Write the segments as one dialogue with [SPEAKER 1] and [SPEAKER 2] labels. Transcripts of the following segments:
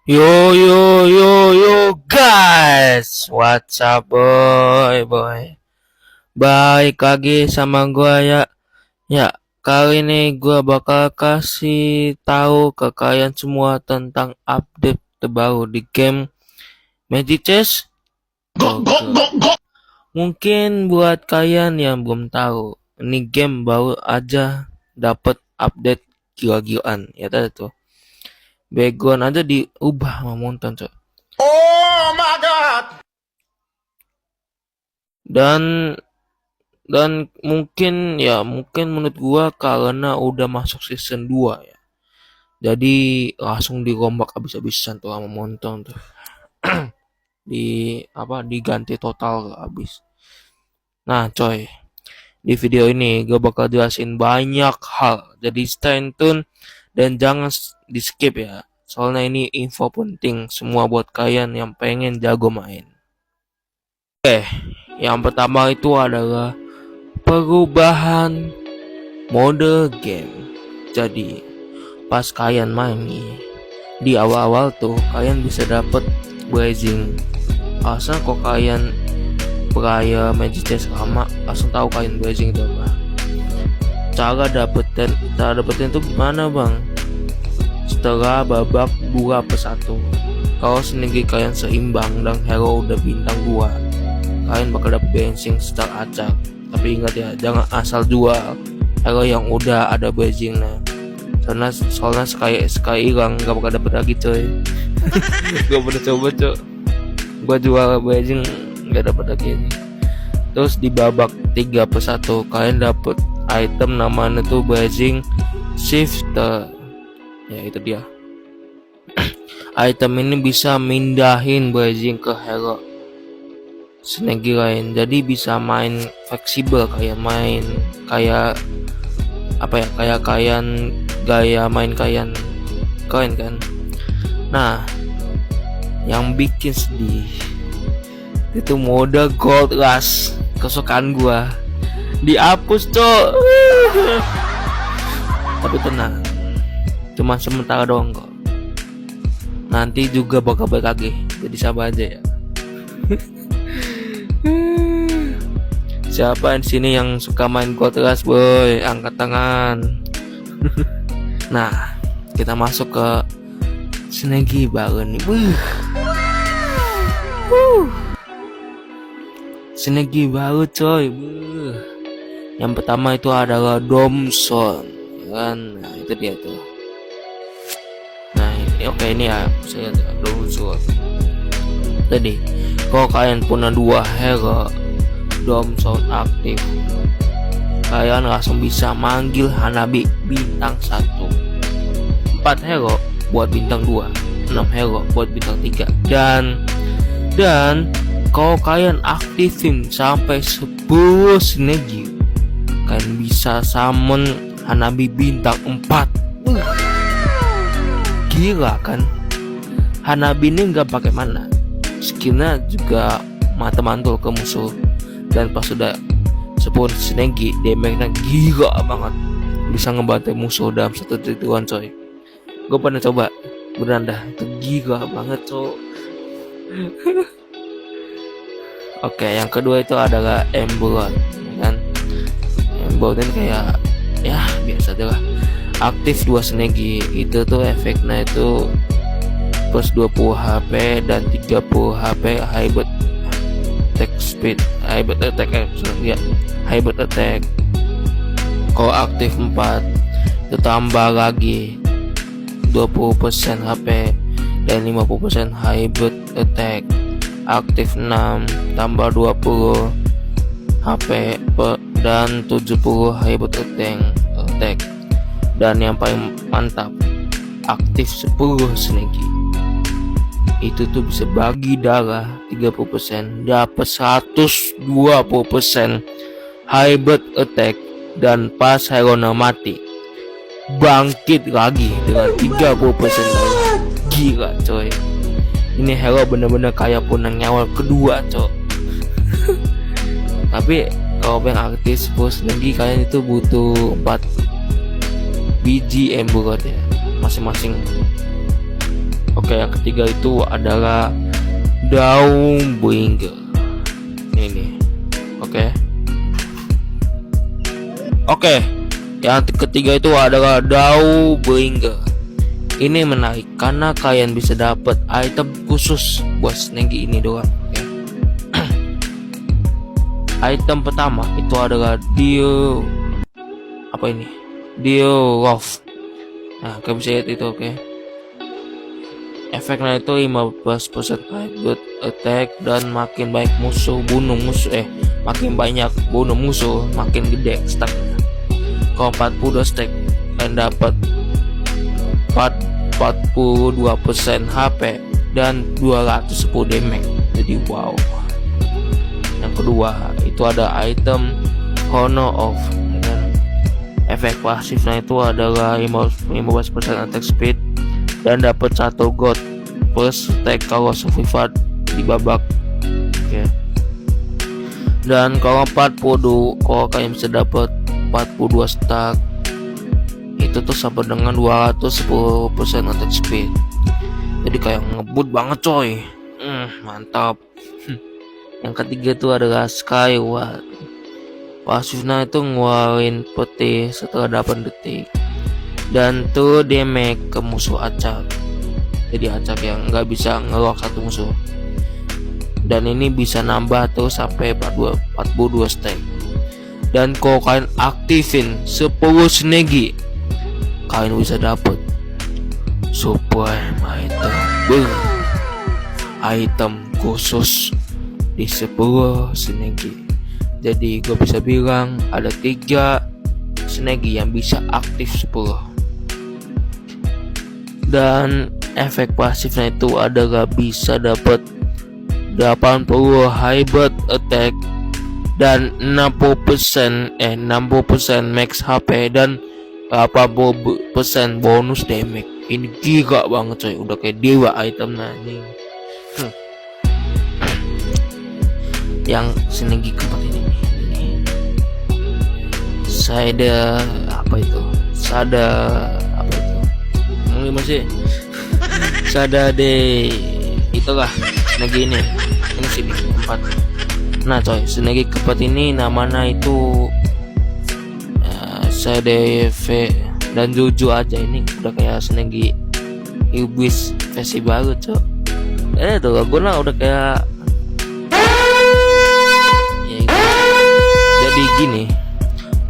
[SPEAKER 1] Yo yo yo yo guys, what's up boy? Baik lagi sama gua ya. Ya, kali ini gua bakal kasih tahu ke kalian semua tentang update terbaru di game Magic Chess. Oke. Mungkin buat kalian yang belum tahu, ini game baru aja dapat update gila-gilaan ya tadi tuh. Background aja diubah sama Monton, cok.
[SPEAKER 2] Oh my god.
[SPEAKER 1] Dan mungkin menurut gua karena udah masuk season 2 ya. Jadi langsung dirombak habis-habisan tuh sama Monton tuh. Diganti total habis. Nah, coy. Di video ini gue bakal jelasin banyak hal. Jadi stay tune dan jangan di skip ya. Soalnya ini info penting semua buat kalian yang pengen jago main. Oke, yang pertama itu adalah perubahan mode game. Jadi pas kalian main nih, di awal-awal tuh kalian bisa dapet blazing. Asal kok kalian peraya Magic Chess lama, langsung tahu kalian blazing itu apa. Cara dapetin itu gimana bang? Setelah babak 2/1, kalau sinergi kalian seimbang dan hero udah bintang 2, kalian bakal dapet blazing secara acak. Tapi ingat ya, jangan asal jual hero yang udah ada blazingnya. Soalnya sekali hilang gak bakal dapet lagi coy. Gue pernah coba coy, gue jual blazing gak dapet lagi ini. Terus di babak 3/1 kalian dapet item namanya tuh blazing shifter. Ya itu dia. Item ini bisa mindahin blazing ke hero sinergi lain, jadi bisa main fleksibel kayak kalian gaya main kalian kan. Nah, yang bikin sedih itu mode Gold Rush kesukaan gua dihapus cok. Tapi tenang, cuma sementara doang kok, nanti juga bakal balik lagi, jadi sabar aja ya. Siapa di sini yang suka main Gold Rush boy? Angkat tangan. Nah, kita masuk ke sinergi baru nih. Sinergi baru coy. Yang pertama itu adalah Domson kan. Nah, itu dia tuh. Nah, ini ya, saya Domson. Tadi, kalau kalian punya 2 hero Domson aktif, kalian langsung bisa manggil Hanabi bintang 1. 4 hero buat bintang 2, 6 hero buat bintang 3. Dan kalau kalian aktifin sampai 10 sinergi, kalian bisa summon Hanabi bintang 4. Gila kan? Hanabi ini nggak pakai mana, skillnya juga mata mantul ke musuh. Dan pas sudah 10 sinergi, damage-nya gila banget, bisa ngebantai musuh dalam 1 trituan coy. Gue pernah coba, beneran dah, itu gila banget coy. Oke, yang kedua itu adalah Emblem kan. Emblem ini kayak ya biasa aja lah, aktif 2 sinergi. Itu tuh efeknya itu plus 20 HP dan 30 HP hybrid attack. Kalau aktif 4 itu tambah lagi 20% HP dan 50% hybrid attack. Aktif 6 tambah 20 HP dan 70 hybrid attack. Dan yang paling mantap, aktif 10 sinergi. Itu tuh bisa bagi darah 30%, dapat 120% hybrid attack, dan pas hero mati bangkit lagi dengan 30% darah. Gila coy, ini hero bener-bener kayak punang nyawa kedua coy. Tapi kalau yang aktif 10 lagi, kalian itu butuh 4 biji emblem ya masing-masing. Oke, Oke, yang ketiga itu adalah Dawnbringer. Ini nih. Oke, yang ketiga itu adalah Dawnbringer. Ini menarik karena kalian bisa dapat item khusus buat Snaggy ini doang. Oke. Item pertama itu adalah Dio Love. Nah, kalian bisa lihat itu. Oke. Efeknya itu 15% hybrid attack dan makin banyak bunuh musuh makin gede stacknya. Kalau 42 stack kalian dapat 42% HP dan 210 damage. Jadi wow. Yang kedua itu ada item Honor of. Efek pasifnya itu adalah 15% attack speed dan dapat 1 gold plus stack kalau survival di babak. Oke. Dan kalau kalian bisa dapat 42 stack itu tuh sampai dengan 210% attack speed. Jadi kayak ngebut banget coy. Mantap. Yang ketiga itu adalah Skyward. Pasifnya itu ngeluarin peti setelah 8 detik dan tuh damage ke musuh acak. Jadi acak yang nggak bisa ngelock satu musuh. Dan ini bisa nambah tuh sampai 42 stack. Dan kalau kalian aktifin 10 Snaggy, kalian bisa dapat supreme item. Item khusus di 10 Snaggy. Jadi gue bisa bilang ada 3 Snaggy yang bisa aktif 10. Dan efek pasifnya itu adalah bisa dapat 80 hybrid attack dan 60% max HP dan 80% bonus damage. Ini gila banget coy, udah kayak dewa item anjing. Yang Snaggy keempat ini Sada apa itu? Ini masih Sada de itulah Snaggy ini sih keempat. Nah coy, Snaggy keempat ini namanya itu CDV dan Juju aja. Ini udah kayak Snaggy Iblis versi baru coy. Tuh lagunya udah kayak ya, gitu. Jadi gini,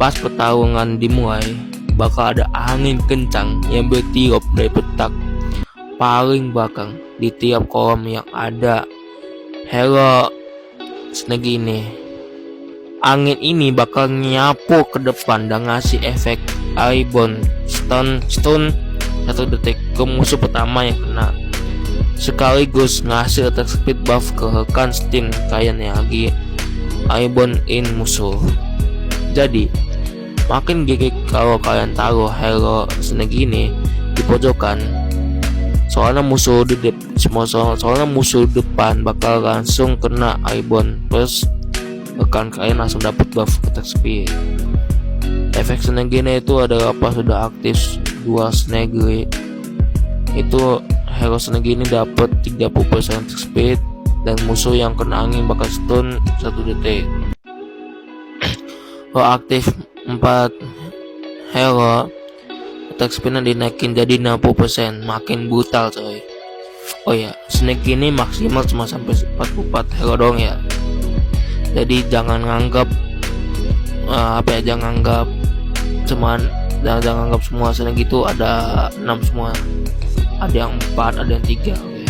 [SPEAKER 1] pas pertarungan dimulai bakal ada angin kencang yang bertiup dari petak paling belakang di tiap kolom yang ada hero Snaggy ini. Angin ini bakal nyapu ke depan dan ngasih efek airborne stun 1 detik ke musuh pertama yang kena, sekaligus ngasih attack speed buff ke rekan steam kalian yang lagi airborne in musuh. Jadi makin gigit kalau kalian taruh hero Snaggy ini di pojokan, soalnya musuh depan bakal langsung kena airborne plus rekan kalian langsung dapat buff attack speed. Efek Snaggy itu adalah pas sudah aktif 2 Snaggy itu hero Snaggy ini dapat 30% attack speed dan musuh yang kena angin bakal stun 1 detik. Kalau aktif 4 hero, attack speednya dinaikin jadi 60%, makin brutal coy. Oh ya, Snaggy ini maksimal cuma sampai 44 hero doang ya. Jadi jangan nganggap jangan anggap semua Snaggy itu ada 6 semua. Ada yang 4, ada yang 3. Okay.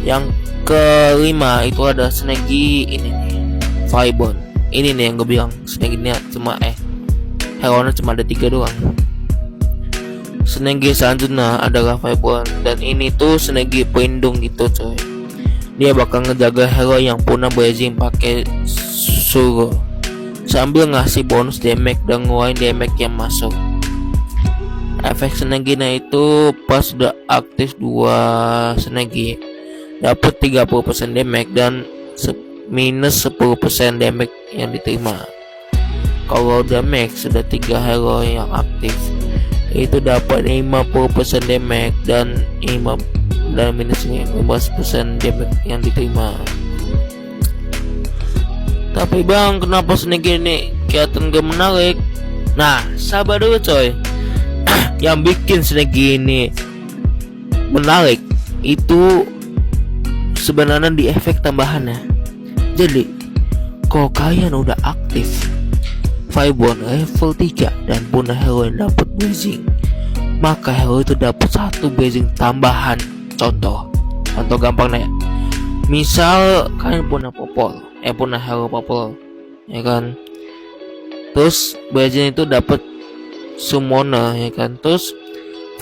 [SPEAKER 1] Yang kelima itu ada Snaggy ini nih, Firebone. Ini nih yang gue bilang Snaggy ini cuma hero-nya cuma ada 3 doang. Snaggy selanjutnya adalah Firebone, dan ini tuh Snaggy pelindung gitu coy. Dia bakal ngejaga hero yang punah blazing pakai suruh sambil ngasih bonus damage dan ngeluarin damage yang masuk. Efek Snaggy itu pas udah aktif 2 Snaggy dapat 30% damage dan minus 10% damage yang diterima. Kalau udah max sudah 3 hero yang aktif itu dapat 50% damage dan dan minusnya 15% damage yang diterima. Tapi bang, kenapa Snake ini kelihatan gak menarik? Nah, sabar dulu coy. Yang bikin Snake ini menarik itu sebenarnya di efek tambahannya. Jadi kalau kalian udah aktif Fireball level 3 dan punya hero yang dapat blazing, maka hero itu dapat 1 blazing tambahan. Contoh gampang ya. Misal kalian punya punya hero popol, ya kan. Terus blazing itu dapat summoner, ya kan. Terus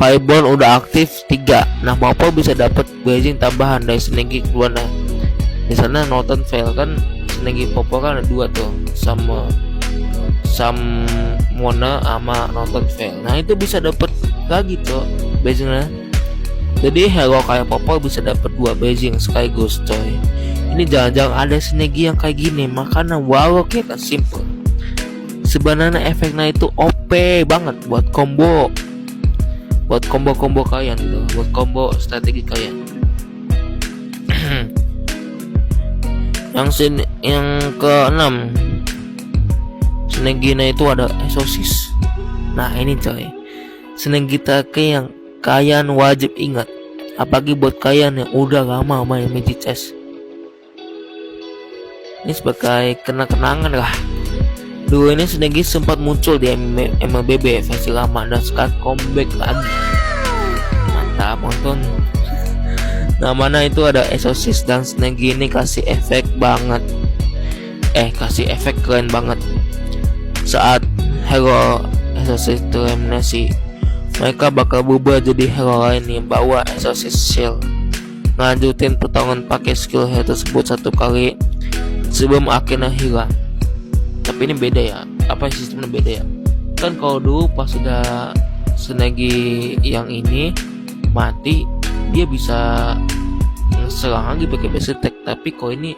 [SPEAKER 1] Fireball udah aktif 3. Nah, popol bisa dapat blazing tambahan dari Snake keluarnya. Misalnya Northern Vale kan Snake popol kan ada 2 tuh, sama Mona sama Northern Vale. Nah, itu bisa dapat lagi tuh blazingnya. Jadi hero kayak popol bisa dapat 2 blazing sekaligus coy. Ini jangan-jangan ada Snake yang kayak gini. Makanya walau kita simple, sebenarnya efeknya itu OP banget buat combo kalian gitu, buat combo strategi kalian. Yang ke-6 Snake itu ada Exorcist. Nah, ini coy, Snake yang kalian wajib ingat, apalagi buat kalian yang udah lama main Magic Chess. Ini sebagai kenang-kenangan lah. Dulu ini Snake sempat muncul di MLBB versi lama dan sekarang comeback lagi. Mantap nonton. Namanya itu ada Exorcist dan Snake ini kasih efek banget. Kasih efek keren banget. Saat hero Exorcist terminasi, mereka bakal berubah jadi hero lain yang bawa Exorcist Shield. Lanjutin pertarungan pakai skill hero tersebut 1 kali sebelum akhirnya hilang. Tapi ini beda ya, sistemnya beda ya. Kan kalau dulu pas sudah Snake yang ini mati, dia bisa serang lagi pakai basic attack. Tapi kalau ini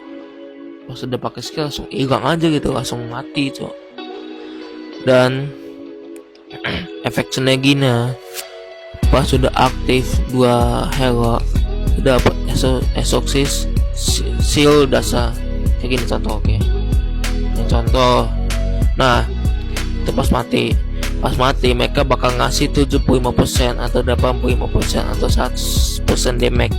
[SPEAKER 1] pas sudah pakai skill langsung hilang aja gitu, langsung mati coy. Dan efek Snake-nya pas sudah aktif 2 hero dapat Exorcist Shield dasar kayak gini contoh. Oke. Ini contoh. Nah, itu pas mati mereka bakal ngasih 75% atau 85% atau 100% damage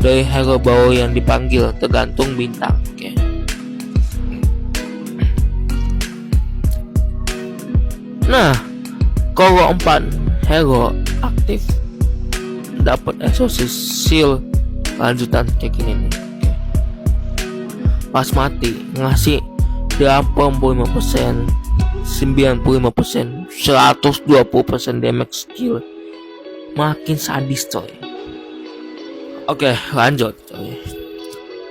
[SPEAKER 1] dari hero bawah yang dipanggil, tergantung bintang. Oke. Nah, kalau 4 hero aktif dapat Exorcist Shield lanjutan kayak gini nih. Oke. Pas mati ngasih 85%, 95%, 120% damage skill. Makin sadis coy. Oke, lanjut coy.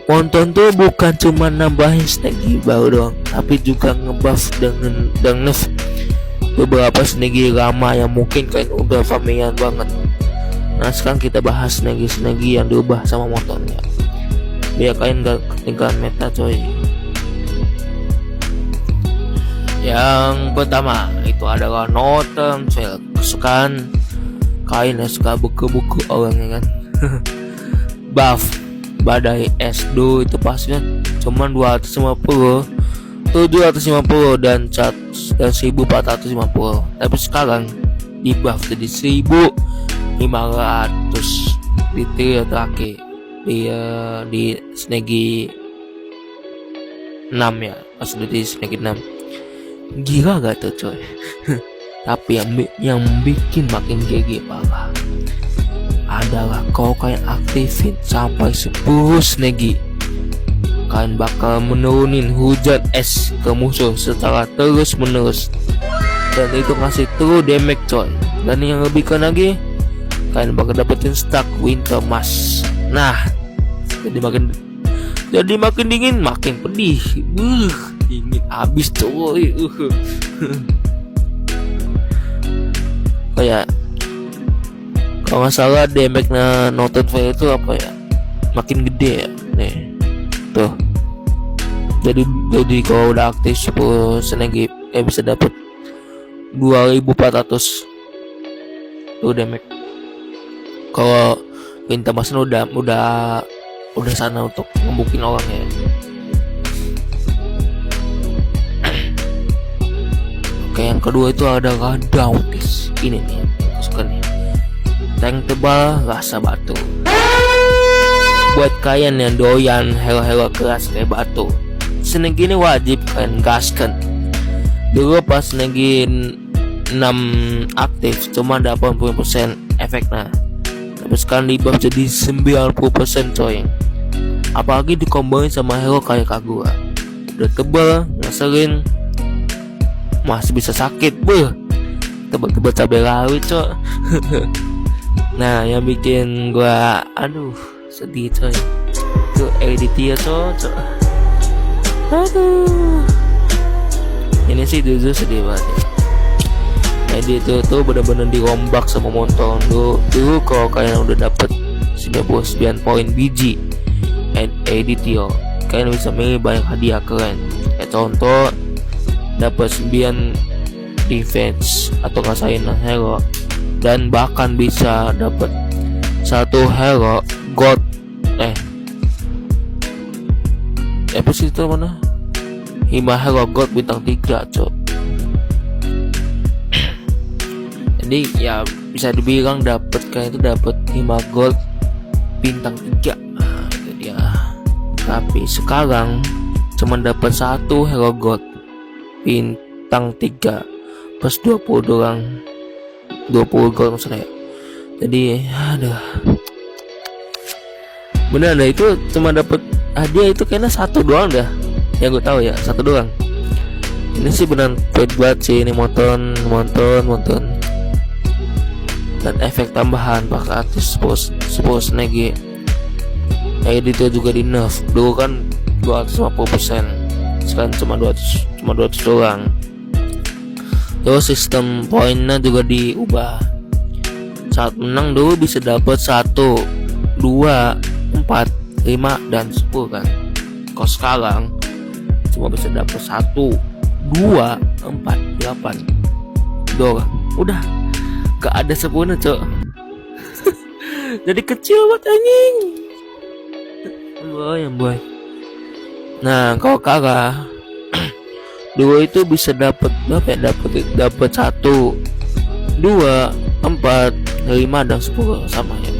[SPEAKER 1] Monton tuh bukan cuma nambahin Snake baru doang, tapi juga ngebuff dan nerf beberapa Snake lama yang mungkin kalian udah familiar banget. Nah, sekarang kita bahas Snake yang diubah sama Montonnya, biar kalian gak ketinggalan meta coy. Yang pertama itu adalah Northern Vale. Kesukaan kalian yang suka buku-buku orangnya kan. Buff badai S2 itu pasnya cuma 250, 750 dan 1450. Tapi sekarang di buff jadi 1500 di tier terakhir di Snake 6 ya, pas udah di Snake 6. Gila gak tuh coy. Tapi yang bikin makin GG parah adalah kalau kalian aktifin sampai 10 Snake, kalian bakal menurunin hujan es ke musuh secara terus menerus, dan itu ngasih true damage coy. Dan yang lebih keren lagi, kalian bakal dapetin stack Winter Mask. Nah, jadi makin dingin makin pedih. Dingin abis coy. Kayak kalau nggak salah damage-nya Northern Vale itu apa ya, makin gede ya nih tuh. Jadi kalau udah aktif 10 Snake bisa dapat 2400 tuh damage. Kalau Perintah Masan udah sana untuk ngebukin orang ya. Oke, yang kedua itu adalah Dauntis. Ini nih yang aku suka nih. Tank tebal rasa batu. Buat kalian yang doyan hero-hero keras kayak batu, Snegi ini wajib kalian gaskan. Dulu pas Snegi 6 aktif cuma 80% efeknya, tapi sekarang di buff jadi 90% coy. Apalagi dikomboin sama hero kayak Kagura, udah tebal, ngeselin, masih bisa sakit, tebal-tebal cabai rawit coy. Nah, yang bikin gua sedih coy, itu Edithia coy. Aduh, ini sih jujur sedih banget ya. Edith tuh bener-bener dirombak sama Monton. Dulu kalau kalian udah dapet 99 poin biji Edithio, kalian bisa milih banyak hadiah keren. Kayak contoh dapat 9 defense atau ngasain hero, dan bahkan bisa dapat satu hero god apa sih itu mana? Hima hero god bintang 3 cok. Jadi ya bisa dibilang dapat kayak itu dapat Hima gold bintang 3. Nah, itu dia. Tapi sekarang cuma dapat satu hero god bintang 3 plus 20 doang. 20 gold maksudnya. Jadi bener dah, itu cuma dapat hadiah itu kayaknya satu doang dah. Yang gue tahu ya, satu doang. Ini sih beneran pelit banget sih ini Monton. Dan efek tambahan pakai artis suppose Snegi. Edit juga di nerf. Dulu kan 250%, sekarang cuma 200 doang. Terus sistem poinnya juga diubah. Saat menang dulu bisa dapat 1, 2, 4, 5 dan 10 kan. Kalau sekarang cuma bisa dapat 1, 2, 4, 8 doang. Udah gak ada 10 cok. Jadi kecil banget anjing. Boy. Nah, kalau kalah dulu itu bisa dapat berapa ya? Dapat 1, 2, 4, 5 dan 10 sama ya.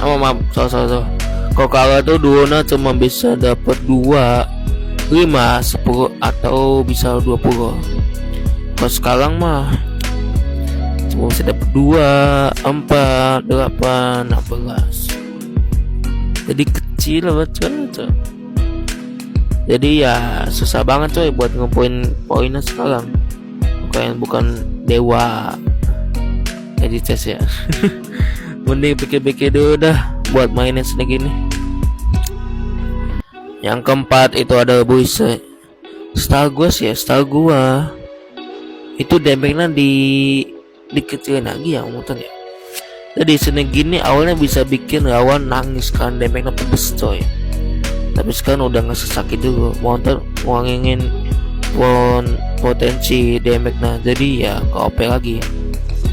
[SPEAKER 1] Maaf, salah. Kalau kalah tuh duona cuma bisa dapat 2, 5, 10 atau bisa 20. Kalau sekarang mah cuma bisa dapat 2, 4, 8, 16. Jadi kecil banget coy. Jadi ya susah banget coy buat ngumpulin poinnya sekarang. Bukan dewa edites ya. Mending pikir-pikir dulu dah buat mainin segini. Yang keempat itu ada buise. Setahu gua itu damage-nya dikecilin lagi ya Monton ya. Jadi segini awalnya bisa bikin lawan nangis kan, damage-nya pedes coy. Tapi sekarang udah nggak sesakit dulu. Monton ngurangin potensi damage-nya, jadi ya ke OP lagi.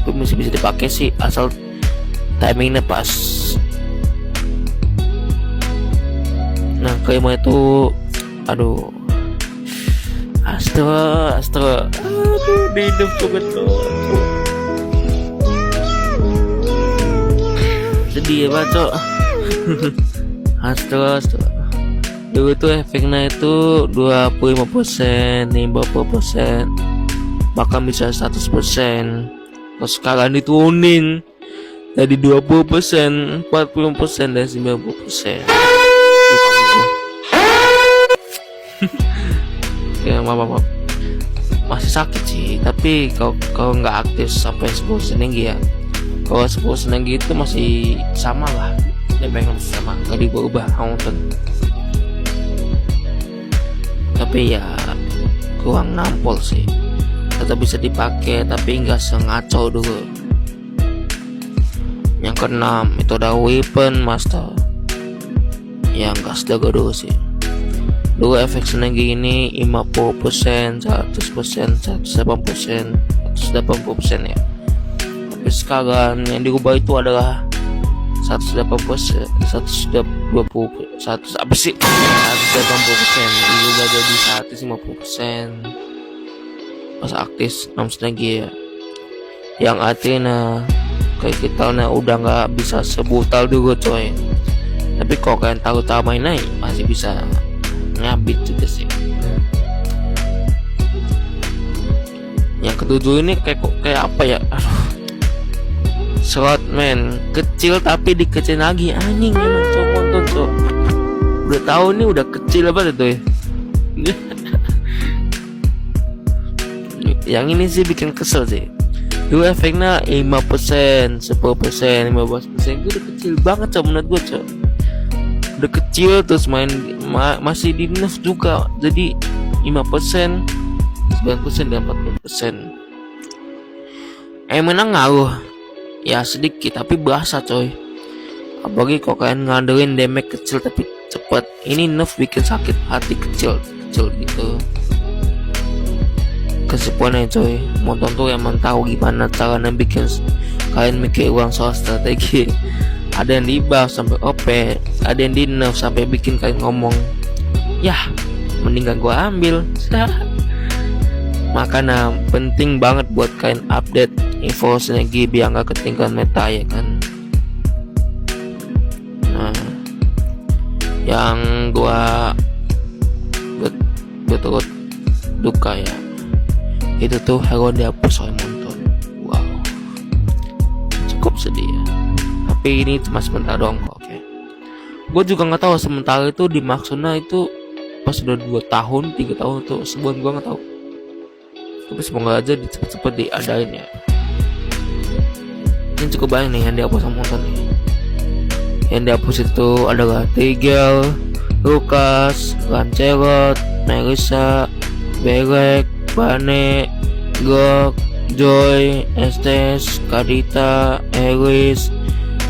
[SPEAKER 1] Itu masih bisa dipakai sih asal timingnya pas. Nah, kelima itu Astra di hidup betul. Sedih ya bacok. Astra dulu itu efeknya itu 25%, 50%, bahkan bisa 100%. Terus sekarang diturunin dari 20%, 40% dan 90%. Ya maaf. Masih sakit sih, tapi kalau nggak aktif sampai 10% ya. Kalau 10% itu masih sama lah. Damage masih sama, nggak diubah Monton. Tapi ya kurang nampol sih. Tetap bisa dipakai tapi nggak sengaco dulu. Yang keenam itu ada Weapon Master. Yang gak sedaga dulu sih. Dulu efek Snegi ini 50%, 100%, 180%, 180% ya. Tapi sekarang yang diubah itu adalah 180%, 120, apa sih? 180%, juga jadi 150%. Pas aktif noms lagi ya. Yang artinya kayak kita udah nggak bisa sebutal dulu coy. Tapi kok kalian tahu main naik masih bisa ngabit juga sih. Yang ketujuh ini kayak apa ya? Aduh. Slot man kecil tapi dikecil lagi, anjing emang cok, nonton cok. Udah tahu ini udah kecil apa tuh ya. Yang ini sih bikin kesel sih. Dulu efeknya 5%, 10%, 15%, itu udah kecil banget cok menurut gue cok. Udah kecil terus masih di nerf juga. Jadi 5%, 9% dan 40%. Emang ngaruh ya sedikit tapi berasa coy. Apalagi kok kalian ngandelin damage kecil tapi cepet. Ini nerf bikin sakit hati kecil gitu. Kesimpulannya coy, motor tuh emang tahu gimana caranya bikin kalian mikir uang soal strategi. Ada yang di buff sampai OP, ada yang di nerf sampai bikin kalian ngomong, yah mendingan gua ambil. Makanya penting banget buat kalian update info sinergi biar gak ketinggalan meta ya kan. Nah, yang gua betul duka ya, itu tuh hero dihapus oleh Monton. Wow, cukup sedih ya. Tapi ini cuma sebentar doang kok. Oke. Gue juga nggak tahu sementara itu dimaksudnya itu pas udah 2 tahun 3 tahun tuh sebulan, gue nggak tahu. Tapi semoga aja cepet-cepet diadain ya. Ini cukup banyak nih yang dihapus sama Monton nih. Yang dihapus itu adalah Tigel, Lukas, Lancelot, Melissa, Belek, Bane, Gok, Joy, Estes, Kadita, Elis,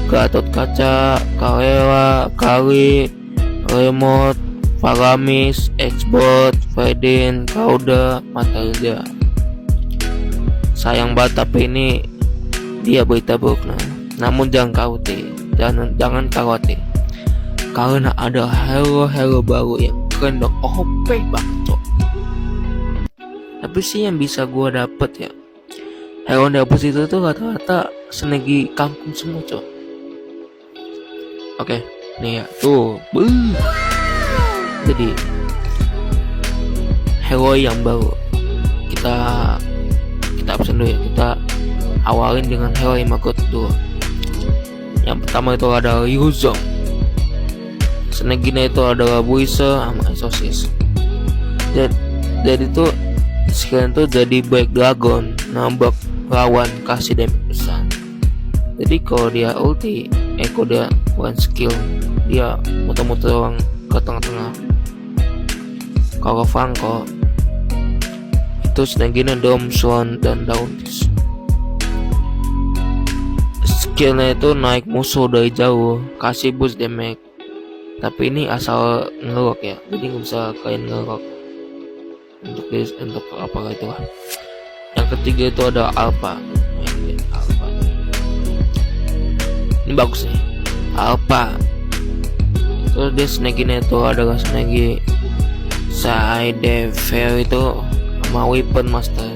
[SPEAKER 1] Gatot Kaca, Kalela, Kali, Remote, Faramis, Xbot, Fredin, Kauda, Matilda. Sayang banget tapi ini dia berita buruk nah. Namun jangan khawatir karena ada hero baru yang keren dan OP banget cok. Tapi sih yang bisa gue dapet ya, hero dapet itu tuh rata-rata senegi kampung semua cok. Oke, nih ya tuh. Jadi hero yang baru kita absen dulu ya. Kita awalin dengan hero yang magot dulu. Yang pertama itu ada Yuzong. Seneginya itu adalah Buise sama Exorcist. Jadi tuh sekalian tuh jadi Black Dragon, nambah lawan kasih damage besar. Jadi kalau dia ulti, kalau dia one skill, dia muter-muter orang ke tengah-tengah. Kalau Franco itu seneginya Dom Swan dan Dauntis. Skillnya itu naik musuh dari jauh, kasih boost damage. Tapi ini asal ngerok ya, jadi nggak bisa kalian ngerok untuk apa itu lah. Yang ketiga itu ada Alpha. Ini bagus nih, Alpha. Terus dia snaginya itu adalah snagi Side Fair itu sama Weapon Master.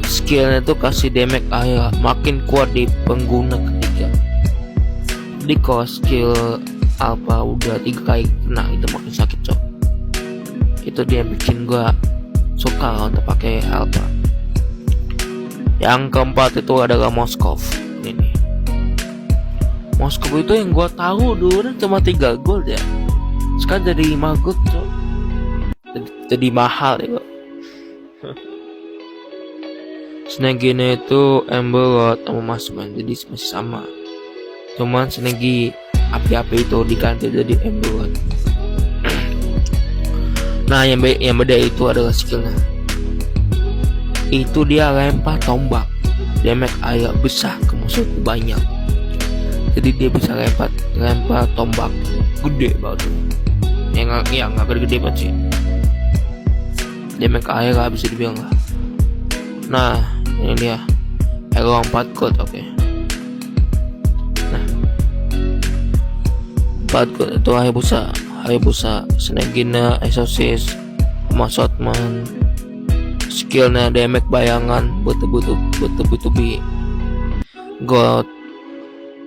[SPEAKER 1] Skillnya itu kasih damage air makin kuat di pengguna ketiga. Jadi kalau skill Alpha udah 3 kali kena itu makin sakit cok. Itu dia bikin gua suka untuk pakai Alpha. Yang keempat itu adalah Moskov. Ini Moskov itu yang gua tahu dulu cuma 3 gold ya. Sekarang jadi 5 gold cok. Jadi mahal ya kok. Snaggy-nya itu Emberlord sama Masman, jadi masih sama. Cuman Snaggy api-api itu diganti jadi Emberlord. Nah yang beda itu adalah skillnya. Itu dia lempar tombak, damage air besar ke musuh banyak. Jadi dia bisa lempar tombak gede banget. Yang nggak gede-gede banget sih. Damage air lah bisa dibilang lah. Nah ini dia hero 4 gold. Oke. Nah 4 god itu Hayabusa Senegina Exorcist sama Shotman. Skillnya damage bayangan betul-betul god.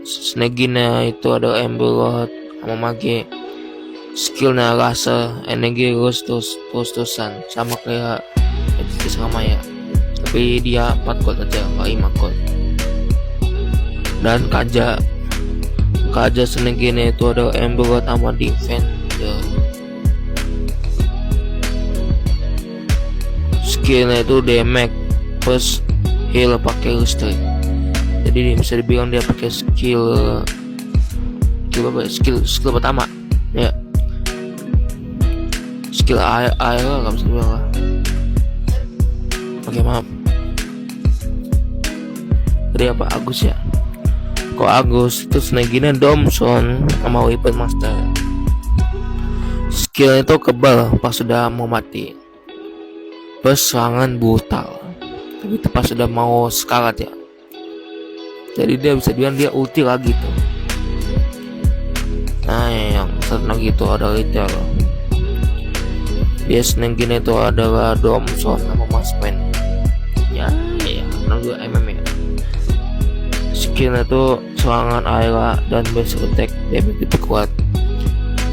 [SPEAKER 1] Senegina itu ada Emberlord sama Mage. Skillnya rasa energi terus-terusan sama kayak Edis sama ya, tapi dia 4 gold aja, 5 gold. Dan Kaja Senegina itu ada Emberlord sama Defender. Skillnya itu damage plus heal pakai listrik. Jadi bisa dibilang dia pakai skill pertama ya, skill air nggak bisa dibilang lah. Oke, maaf. Tadi apa Agus ya? Kok Agus itu Senegina Domson sama Weapon Master. Skill itu kebal pas sudah mau mati, plus serangan brutal. Tapi itu pas sudah mau sekarat ya, jadi dia bisa bilang dia ulti lagi tuh. Nah, yang satu lagi itu ada Retail. Dia Senegina itu adalah Domson sama Masman. Ya, menurut MM ya. Skillnya itu serangan air dan basic attack damage lebih kuat.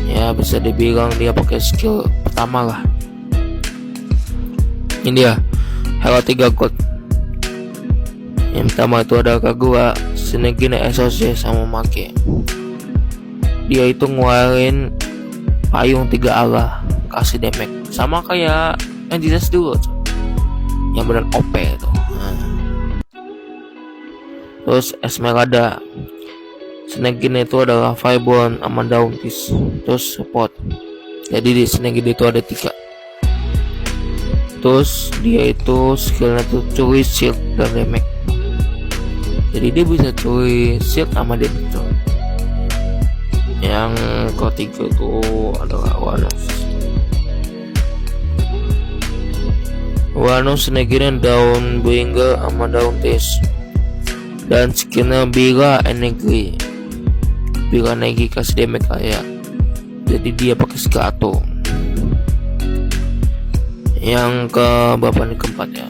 [SPEAKER 1] Ya, bisa dibilang dia pakai skill pertama lah. Ini dia hero 3 god. Yang pertama itu ada Kagura Senegina Exorcist sama Mage. Dia itu ngeluarin payung 3 arah kasih damage sama kayak yang jelas dulu tuh, yang benar OP itu. Terus Esmeralda Senegina itu adalah Fireborn sama Dauntis. Terus support, jadi di Senegina itu ada 3. Terus dia itu skillnya tuh curi shield dan damage. Jadi dia bisa curi shield sama damage. Yang ketiga itu adalah Wano Senegina Dawnbringer sama Dauntis. Dan skillnya Bila energi kasih damage kayak. Jadi dia pakai skill Ato. Yang ke berapa nih, keempat ya?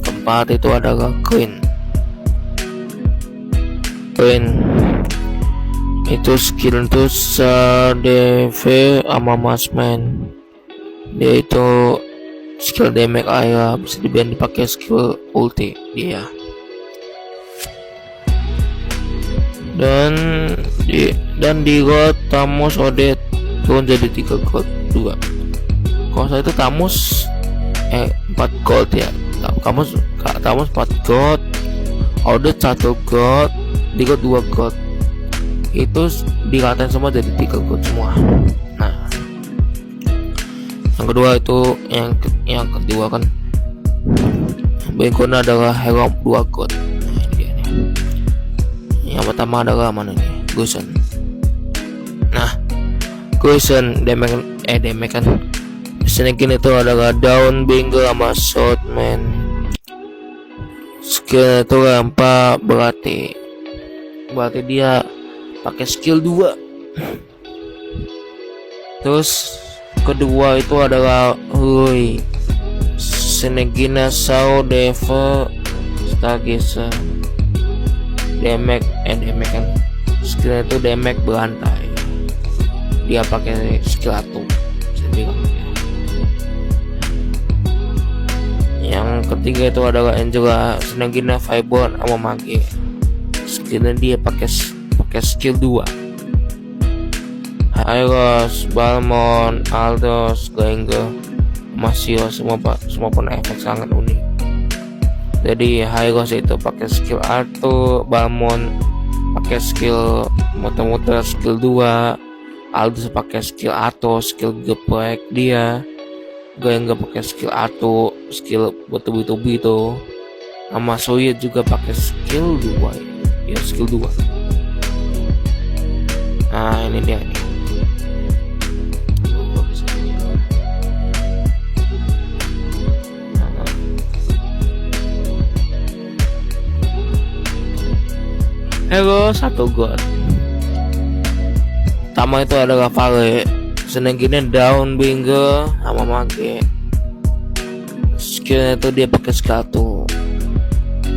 [SPEAKER 1] Keempat itu adalah Queen. Itu skill itu DV sama Masman. Dia itu skill damage air, bisa dibilang dipakai skill ulti dia. Dan di god Tamus Odet turun jadi 3 gold 2. Kalau saya itu Tamus 4 gold ya. Tamus 4 gold, Odet 1 gold, di god 2 gold. Itu dikatain semua jadi 3 gold semua. Nah, yang kedua itu yang kedua kan Bengkona adalah hero 2 god. Nah, ini dia nih. Yang pertama adalah mana nih? Gusen. Nah, Gusen damage kan. Senegina itu adalah Dawnbringer sama Shotman. Skill itu lempar berarti dia pakai skill 2. Terus kedua itu adalah Senegina Sao Devil Stargazer. Damage kan. Skill itu damage berantai. Dia pakai skill 1. Bisa bilang ya. Yang ketiga itu adalah Angela Senegina Fireborn sama Mage. Skillnya dia pakai skill 2. Hyros, Balmond, Aldos, Granger, Masio semua punya efek sangat unik. Jadi Hyros itu pakai skill 1, Balmond pakai skill muter-muter skill 2, Aldos pakai skill Ato, skill geprek dia, Granger pakai skill Ato, skill bertubi-tubi itu, sama Soye juga pakai skill 2 ya, skill 2. Nah, ini dia nih. Hero 1 god. pertama itu adalah Vale, senengginnya daun bingo sama mage. Skillnya itu dia pakai satu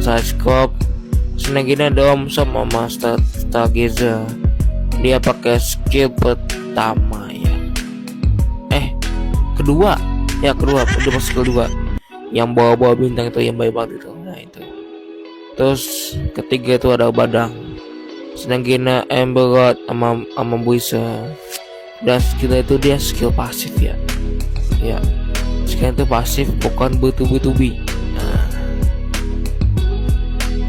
[SPEAKER 1] sidescope, senengginnya dom sama master stargazer. Dia pakai skill pertama ya, kedua udah pas kedua yang bawa bintang itu, yang baik banget itu. Nah itu. Terus ketiga itu ada Badang, senengginnya Emberot sama Buisa. Dan skill itu dia skill pasif ya. Skill itu pasif, bukan bertubi-tubi.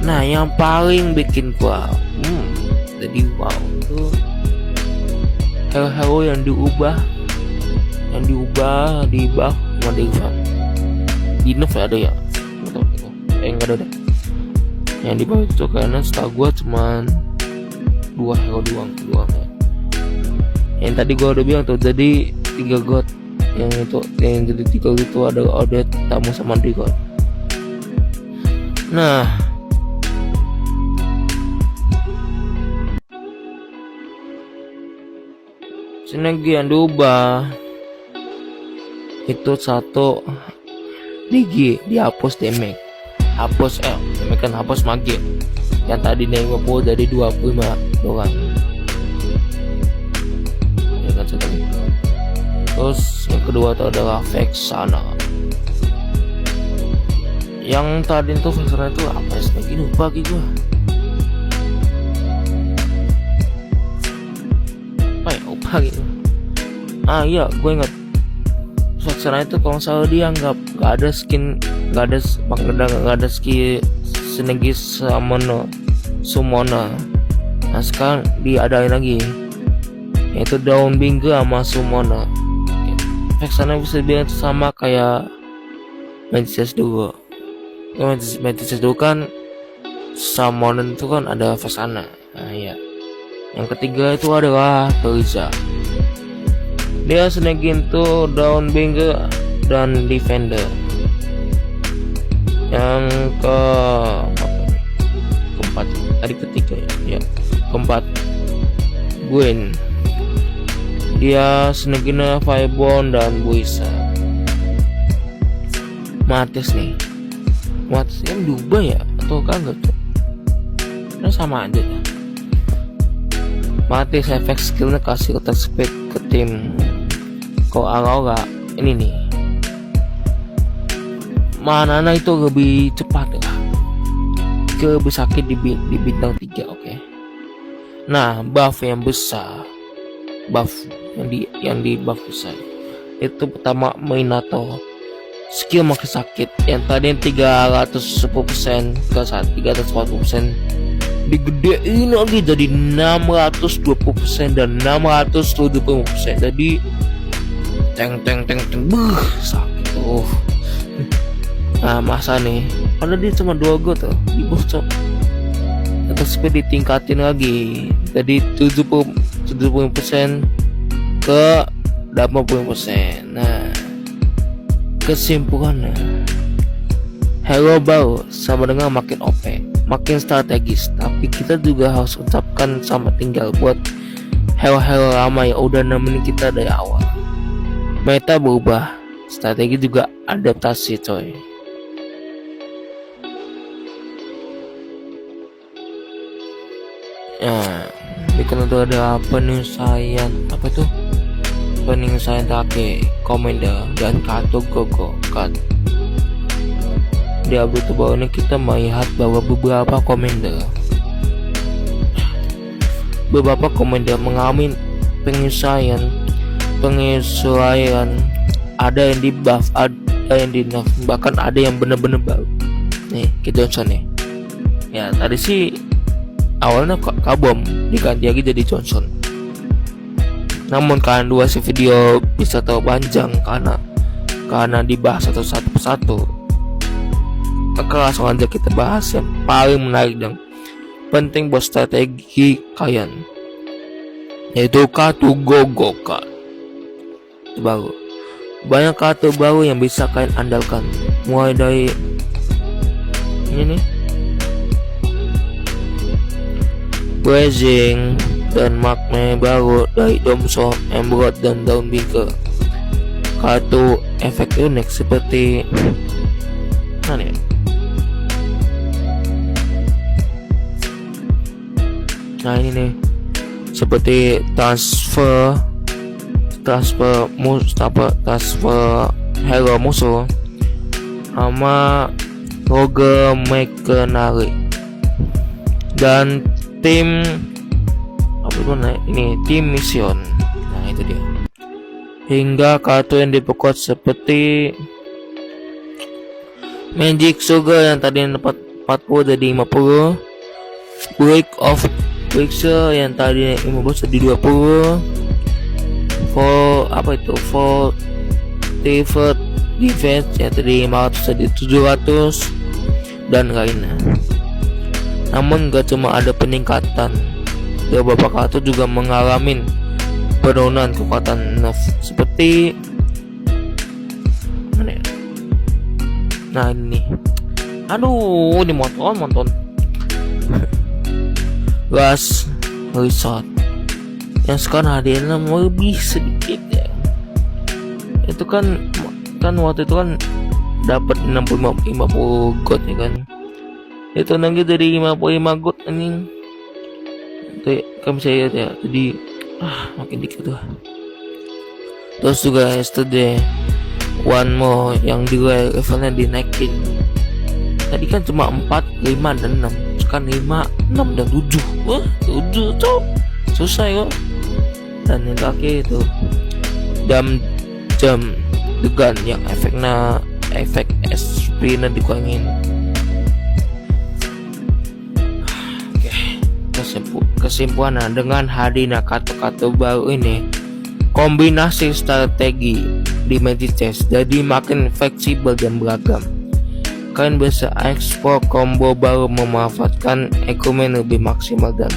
[SPEAKER 1] Nah yang paling bikin gua jadi wow itu hero yang diubah di buff sama di nerf ada ya, enggak ada deh yang di bawah itu, karena setahu gua cuman 2 hero doang ya. Yang tadi gua udah bilang tuh, jadi 3 god yang jadi 3 itu adalah Odette, Tamu sama Digod. Nah sinergi yang diubah itu satu, Digi dihapus damage, damage kan hapus mage yang tadi 50 jadi 25 doang ya kan. Terus yang kedua itu adalah Vexana. Yang tadi itu Vexana itu apa ya, sedikit lupa gitu. Apa ya, lupa gitu. Iya, gue ingat Vexana itu kalau salah dia nggak ada skin, nggak ada skill sinergi Summoner. Nah sekarang diadain lagi, yaitu daun bingo sama Summoner. Vexana bisa dibilang sama kayak Mantis dulu. Mantis dulu kan Summoner itu kan ada Vexana. Nah ya. Yang ketiga itu adalah Toriza. Dia senegin tuh daun bingo dan defender. Yang keempat tadi ketiga ya. Keempat Gwen. Dia senegina Firebone dan Buisa. Matis nih. Matis yang diubah ya atau kagak tuh? Nah sama aja. Matis efek skillnya kasih attack speed ke tim. Kok Aurora ini nih, Manana itu lebih cepat ya, lebih sakit di bintang 3. Oke. Nah buff yang besar, yang di buff besar itu pertama Minato, skill makin sakit. Yang tadi 310% ke 340%, digedein lagi jadi 620% dan 670%. Jadi teng sakit tuh. Nah masa nih, padahal dia cuma 2 go tuh di buff cok. Attack speed ditingkatin lagi jadi 70% ke 80%. Nah kesimpulannya, hero baru sama dengan makin OP, makin strategis, tapi kita juga harus ucapkan sama tinggal buat hero-hero lama yang udah nemenin kita dari awal. Meta berubah, strategi juga adaptasi coy. Nah, bikin itu ada penyelesaian Take, Commander dan kartu Gogo Card. Di update baru ini kita melihat bahwa beberapa Commander mengalami penyesuaian, ada yang di buff, ada yang di nerf, bahkan ada yang bener-bener baru. Nih kita Johnson nih ya, tadi sih awalnya Kabom diganti lagi jadi Johnson. Namun kalian dua si video bisa terlalu panjang karena dibahas satu persatu. Maka langsung aja kita bahas yang paling menarik dan penting buat strategi kalian, yaitu kartu Gogo Card. Baru banyak kartu baru yang bisa kalian andalkan, mulai dari ini nih, Blazing, dan makna baru dari Domso, Emerald, dan daun bingke. Kartu efek unik seperti mana ya? Nah ini nih, seperti transfer hero musuh sama Rogue Mercenary dan tim ini tim mission. Nah itu dia, hingga kartu yang diperkuat seperti Magic Sugar yang tadi dapat 40 jadi 50, Break of Pixel yang tadi 15 jadi 20, for Divert Defense yang tadi 500 jadi 700 dan lainnya. Namun gak cuma ada peningkatan, beberapa kartu juga mengalami penurunan kekuatan nerf seperti mana ya? Nah ini, aduh ini monton Last Resort yang sekarang hadiahnya lebih sedikit ya. Itu kan waktu itu kan dapat 50 gold ya kan. Itu nanti dari 55 gold anjing. Itu kan bisa lihat ya. Jadi makin dikit tuh. Terus juga yesterday one more yang juga levelnya dinaikin. Tadi kan cuma 4, 5 dan 6. Sekarang 5, 6 dan 7. Wah, 7 tuh susah ya. Dan yang terakhir itu jam degan yang efek SP nya dikurangin. Oke, kesimpulan dengan hadirnya kartu-kartu baru ini, kombinasi strategi di Magic Chess jadi makin fleksibel dan beragam. Kalian bisa ekspor combo baru, memanfaatkan equipment lebih maksimal dan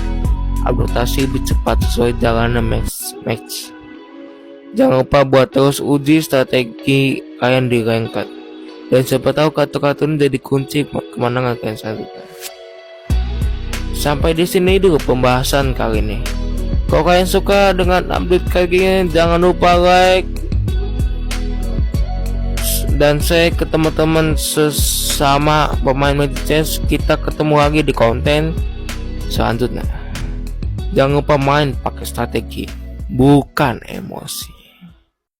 [SPEAKER 1] adaptasi lebih cepat sesuai jalannya match. Jangan lupa buat terus uji strategi kalian di ranked, dan siapa tahu kartu-kartu ini jadi kunci kemenangan kalian selanjutnya. Sampai di sini dulu pembahasan kali ini. Kalau kalian suka dengan update kali ini, jangan lupa like dan share ke teman-teman sesama pemain Magic Chess. Kita ketemu lagi di konten selanjutnya. Jangan lupa main pakai strategi, bukan emosi.